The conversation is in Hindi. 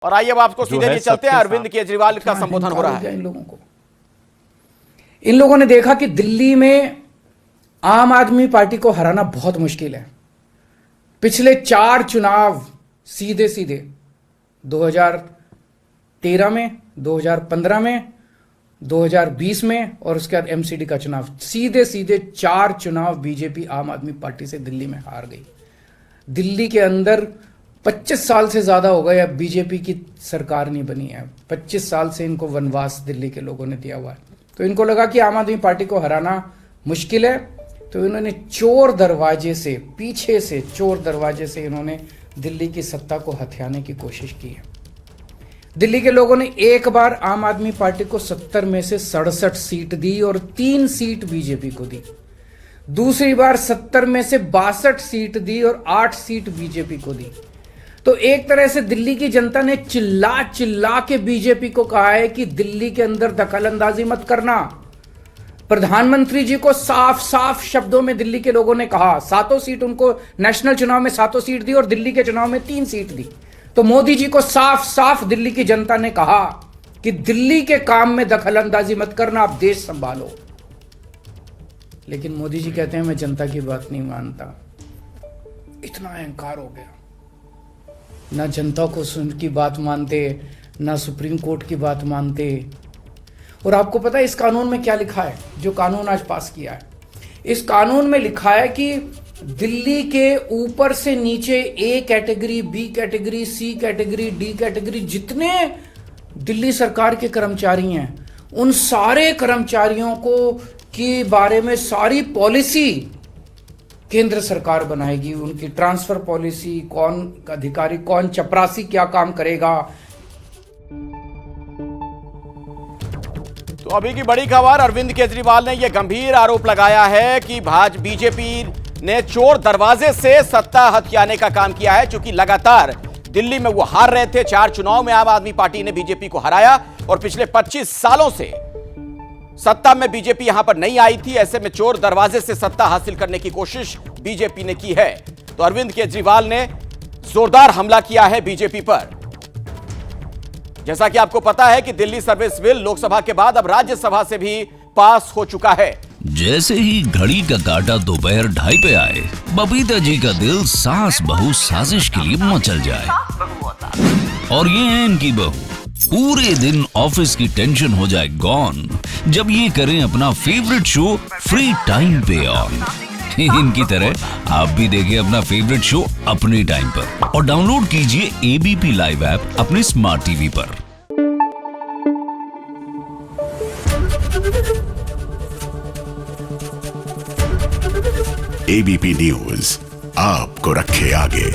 और आइए अब आपको सीधे चलते हैं, अरविंद केजरीवाल का संबोधन हो रहा है। इन लोगों ने देखा कि दिल्ली में आम आदमी पार्टी को हराना बहुत मुश्किल है। पिछले 4 चुनाव सीधे सीधे 2013 में, 2015 में, 2020 में और उसके बाद एमसीडी का चुनाव, सीधे सीधे 4 चुनाव बीजेपी आम आदमी पार्टी से दिल्ली में हार गई। दिल्ली के अंदर 25 साल से ज्यादा हो गए अब बीजेपी की सरकार नहीं बनी है। 25 साल से इनको वनवास दिल्ली के लोगों ने दिया हुआ है। तो इनको लगा कि आम आदमी पार्टी को हराना मुश्किल है, तो इन्होंने चोर दरवाजे से, पीछे से चोर दरवाजे से इन्होंने दिल्ली की सत्ता को हथियाने की कोशिश की है। दिल्ली के लोगों ने एक बार आम आदमी पार्टी को 70 में से 67 सीट दी और 3 सीट बीजेपी को दी। दूसरी बार 70 में से 62 सीट दी और 8 सीट बीजेपी को दी। तो एक तरह से दिल्ली की जनता ने चिल्ला चिल्ला के बीजेपी को कहा है कि दिल्ली के अंदर दखलंदाजी मत करना। प्रधानमंत्री जी को साफ साफ शब्दों में दिल्ली के लोगों ने कहा, 7 सीट उनको नेशनल चुनाव में 7 सीट दी और दिल्ली के चुनाव में 3 सीट दी। तो मोदी जी को साफ साफ दिल्ली की जनता ने कहा कि दिल्ली के काम में दखलंदाजी मत करना, आप देश संभालो। लेकिन मोदी जी कहते हैं मैं जनता की बात नहीं मानता। इतना अहंकार हो गया, ना जनता को की बात मानते, ना सुप्रीम कोर्ट की बात मानते। और आपको पता है इस कानून में क्या लिखा है, जो कानून आज पास किया है? इस कानून में लिखा है कि दिल्ली के ऊपर से नीचे A category, B category, C category, D category, जितने दिल्ली सरकार के कर्मचारी हैं, उन सारे कर्मचारियों को के बारे में सारी पॉलिसी केंद्र सरकार बनाएगी। उनकी ट्रांसफर पॉलिसी, कौन अधिकारी, कौन चपरासी क्या काम करेगा। तो अभी की बड़ी खबर, अरविंद केजरीवाल ने यह गंभीर आरोप लगाया है कि बीजेपी ने चोर दरवाजे से सत्ता हथियाने का काम किया है। चूंकि लगातार दिल्ली में वो हार रहे थे, 4 चुनाव में आम आदमी पार्टी ने बीजेपी को हराया और पिछले 25 सालों से सत्ता में बीजेपी यहां पर नहीं आई थी। ऐसे में चोर दरवाजे से सत्ता हासिल करने की कोशिश बीजेपी ने की है। तो अरविंद केजरीवाल ने जोरदार हमला किया है बीजेपी पर। जैसा कि आपको पता है कि दिल्ली सर्विस बिल लोकसभा के बाद अब राज्यसभा से भी पास हो चुका है। जैसे ही घड़ी का काटा दोपहर 2:30 पे आए, बबीता जी का दिल सास बहू साजिश के लिए मचल जाए। और ये है इनकी बहू, पूरे दिन ऑफिस की टेंशन हो जाए गॉन जब ये करें अपना फेवरेट शो फ्री टाइम पे ऑन। इनकी तरह आप भी देखिए अपना फेवरेट शो अपने टाइम पर और डाउनलोड कीजिए एबीपी लाइव ऐप अपने स्मार्ट टीवी पर। एबीपी न्यूज आपको रखे आगे।